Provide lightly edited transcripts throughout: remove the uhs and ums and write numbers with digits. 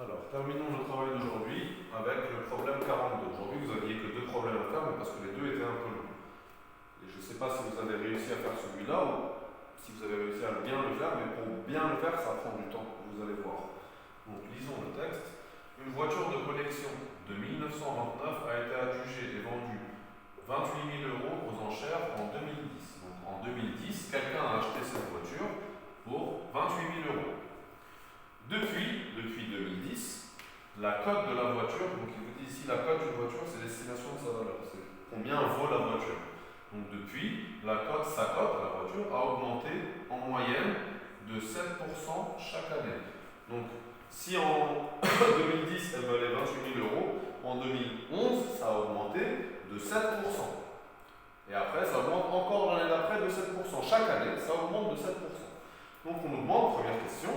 Alors, terminons le travail d'aujourd'hui avec le problème 42. Aujourd'hui, vous n'aviez que deux problèmes à faire, mais parce que les deux étaient un peu longs. Et je ne sais pas si vous avez réussi à faire celui-là ou si vous avez réussi à bien le faire, mais pour bien le faire, ça prend du temps, vous allez voir. Donc, lisons le texte. Une voiture de collection de 1929 a été adjugée et vendue 28 000 € aux enchères en 2010. Donc, en 2010, quelqu'un a acheté cette voiture pour 28 000 €. Depuis 2010, la cote de la voiture, donc il vous dit ici la cote d'une voiture, c'est l'estimation de sa valeur, c'est combien vaut la voiture. Donc depuis, sa cote à la voiture a augmenté en moyenne de 7% chaque année. Donc si en 2010 elle valait 28 000 €, en 2011 ça a augmenté de 7%. Et après ça augmente encore l'année d'après de 7%. Chaque année ça augmente de 7%. Donc on nous demande, première question,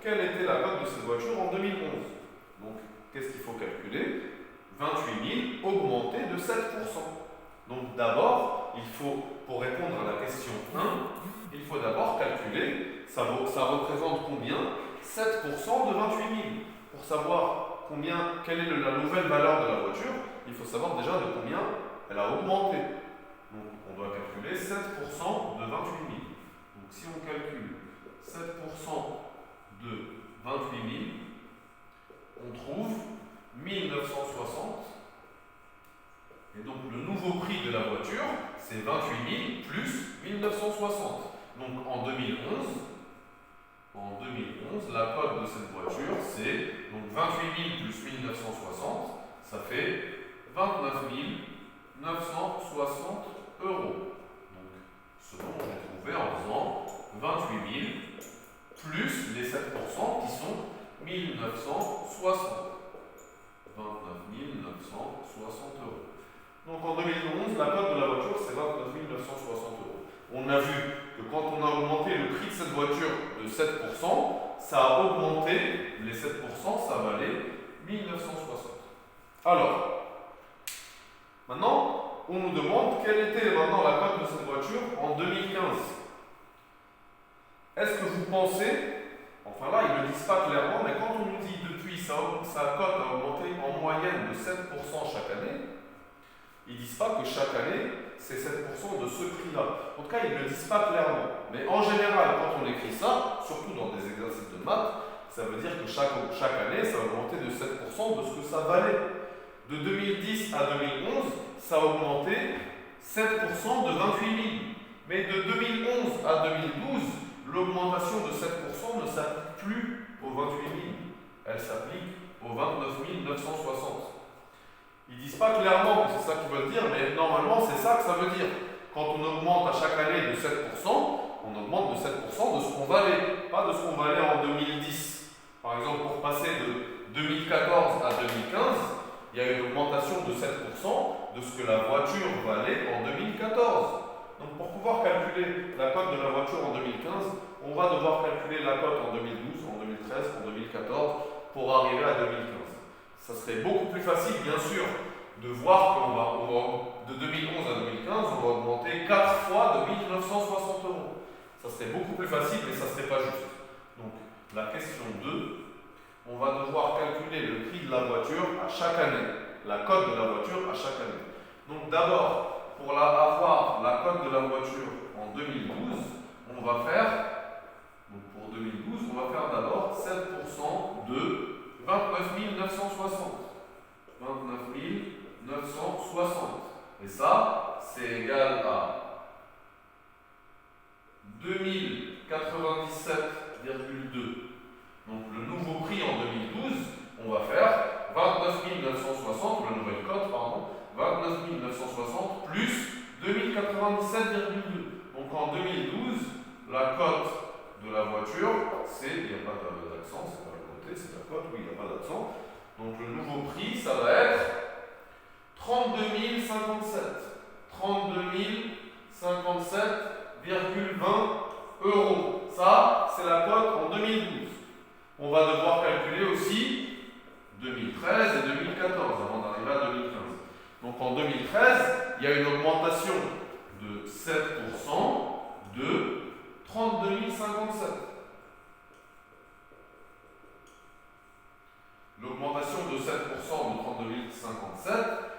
quelle était la cote de cette voiture en 2011? Donc, qu'est-ce qu'il faut calculer? 28 000 augmenté de 7%. Donc, d'abord, il faut, pour répondre à la question 1, il faut d'abord calculer, ça représente combien? 7% de 28 000. Pour savoir quelle est la nouvelle valeur de la voiture, il faut savoir déjà de combien elle a augmenté. Donc, on doit calculer 7% de 28 000. Donc, si on calcule 7% de 28 000, on trouve 1960. Et donc le nouveau prix de la voiture, c'est 28 000 plus 1960. Donc en 2011, la cote de cette voiture, c'est donc 28 000 plus 1960, ça fait 29 960 €. Donc ce dont j'ai trouvé en faisant 28 000 plus les 7% qui sont 1960. 29 960 €. Donc en 2011, la cote de la voiture, c'est 29 960 €. On a vu que quand on a augmenté le prix de cette voiture de 7%, ça a augmenté, les 7%, ça valait 1960. Alors, maintenant, on nous demande quelle était maintenant la cote de cette voiture en 2015. Est-ce que vous pensez, enfin là, ils ne le disent pas clairement, mais quand on nous dit depuis sa cote a augmenté en moyenne de 7% chaque année, ils ne disent pas que chaque année, c'est 7% de ce prix-là. En tout cas, ils ne le disent pas clairement. Mais en général, quand on écrit ça, surtout dans des exercices de maths, ça veut dire que chaque année, ça a augmenté de 7% de ce que ça valait. De 2010 à 2011, ça a augmenté 7% de 28 000. Mais de 2011 à 2012, l'augmentation de 7% ne s'applique plus aux 28 000. Elle s'applique aux 29 960. Ils ne disent pas clairement que c'est ça qu'ils veulent dire, mais normalement c'est ça que ça veut dire. Quand on augmente à chaque année de 7%, on augmente de 7% de ce qu'on valait, pas de ce qu'on valait en 2010. Par exemple, pour passer de 2014 à 2015, il y a une augmentation de 7% de ce que la voiture valait en 2014. Donc pour pouvoir calculer la cote de la voiture en 2015, on va devoir calculer la cote en 2012, en 2013, en 2014 pour arriver à 2015. Ça serait beaucoup plus facile, bien sûr, de voir qu'on va de 2011 à 2015, on va augmenter 4 fois de 1960 €. Ça serait beaucoup plus facile, mais ça ne serait pas juste. Donc la question 2, on va devoir calculer le prix de la voiture à chaque année, la cote de la voiture à chaque année. Donc d'abord, pour avoir la cote de la voiture en 2012, on va faire, donc pour 2012, on va faire d'abord 7% de 29 960. 29 960. Et ça, c'est égal à 2097,2. Donc le nouveau prix en 2012, on va faire 29 960, la nouvelle cote, pardon, 29 960 plus 2097,2. Donc en 2012, la cote de la voiture, c'est, il n'y a pas d'accent, c'est pas le côté, c'est la cote, oui, il n'y a pas d'accent. Donc le nouveau prix, ça va être 32 057. 32 057,20 €. Ça, c'est la cote en 2012. On va devoir calculer aussi 2013 et 2014 avant d'arriver à 2015. Donc en 2013, il y a une augmentation de 7% de 32 057. l'augmentation de 7% de 32 057,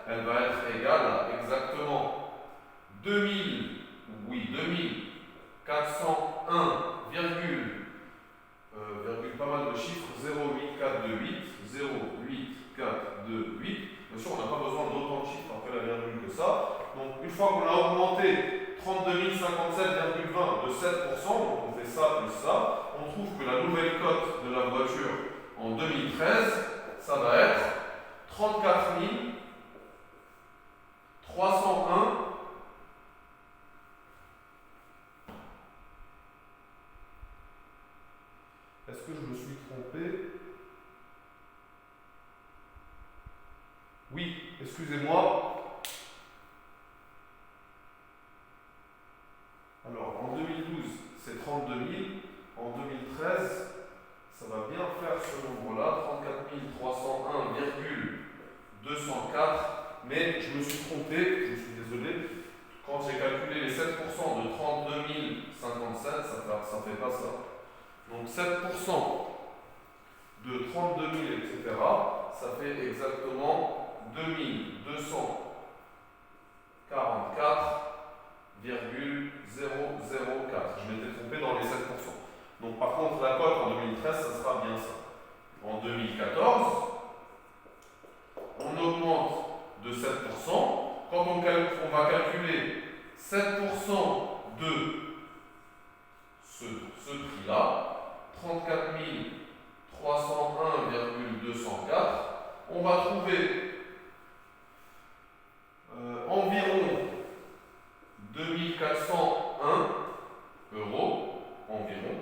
elle va être égale à exactement 2401, virgule pas mal de chiffres, 08428, 08428. Bien sûr, on n'a pas besoin d'autant de chiffres après la virgule que ça. Donc, une fois qu'on a augmenté 32 057,20 de 7%, donc on fait ça plus ça, on trouve que la nouvelle cote de la voiture en 2013, ça va être 34 301. Est-ce que je me suis trompé? Oui, excusez-moi. Alors, en 2012, c'est 32 000. En 2013, ça va bien faire ce nombre-là, 34 301,204. Mais je me suis trompé, je suis désolé. Quand j'ai calculé les 7% de 32 057, ça fait pas ça. Donc 7% de 32 000, etc., ça fait exactement 2244,004. Je m'étais trompé dans les 7%. Donc par contre, la cote en 2013, ça sera bien ça. En 2014, on augmente de 7%. Quand on va calculer 7% de ce prix-là, 34 301,204, on va trouver environ 2401 euros environ.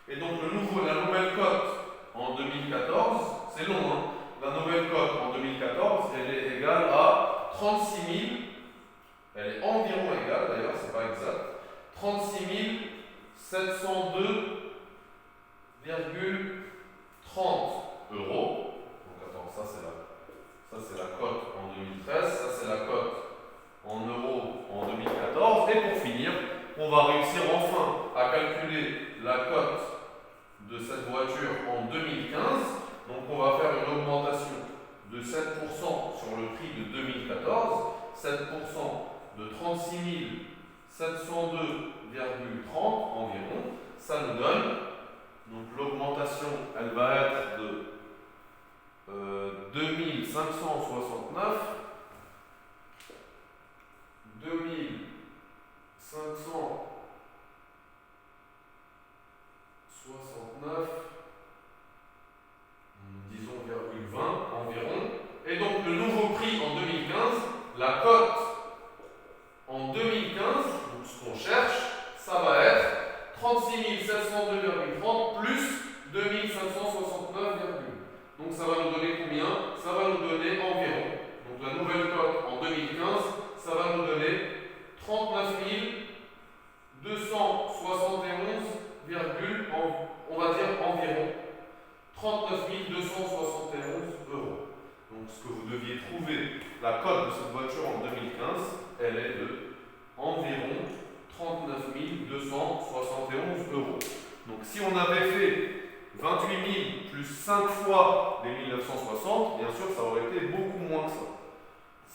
Et donc la nouvelle cote en 2014, c'est long, hein, la nouvelle cote en 2014, elle est égale à 36 000, elle est environ égale, d'ailleurs, c'est pas exact, 36 702,30 euros. Donc attends, ça c'est la cote en 2013, ça c'est la cote en euros en 2014. Et pour finir, on va réussir enfin à calculer la cote de cette voiture en 2015. Donc on va faire une augmentation de 7% sur le prix de 2014, 7% de 36 702,30 environ. Ça nous donne, donc l'augmentation, elle va être de 2569, 2569, disons, 20 environ. Et donc le nouveau prix en 2015, la cote en 2015, donc ce qu'on cherche, ça va être 36 702,30 plus 2569, donc ça va nous donner combien? Ça va nous donner environ, donc la nouvelle cote en 2015, ça va nous donner 39 271, on va dire environ 39 271 euros. Donc ce que vous deviez trouver, la cote de cette voiture en 2015, elle est de environ 39 271 euros. Donc si on avait fait 28 000 plus 5 fois les 1960, bien sûr ça aurait été beaucoup moins que ça.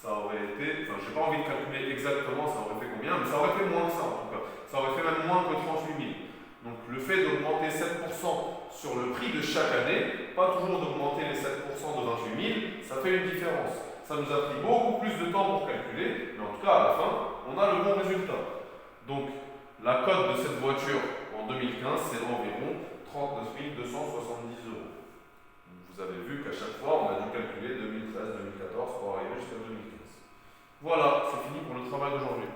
Ça aurait été, enfin j'ai pas envie de calculer exactement ça aurait fait combien, mais ça aurait fait moins que ça en tout cas. Ça aurait fait même moins que 38 000. Donc le fait d'augmenter 7% sur le prix de chaque année, pas toujours d'augmenter les 7% de 28 000, ça fait une différence. Ça nous a pris beaucoup plus de temps pour calculer, mais en tout cas à la fin, on a le bon résultat. Donc la cote de cette voiture en 2015, c'est environ 39 270 euros. Vous avez vu qu'à chaque fois, on a dû calculer 2013, 2014 pour arriver jusqu'à 2015. Voilà, c'est fini pour le travail d'aujourd'hui.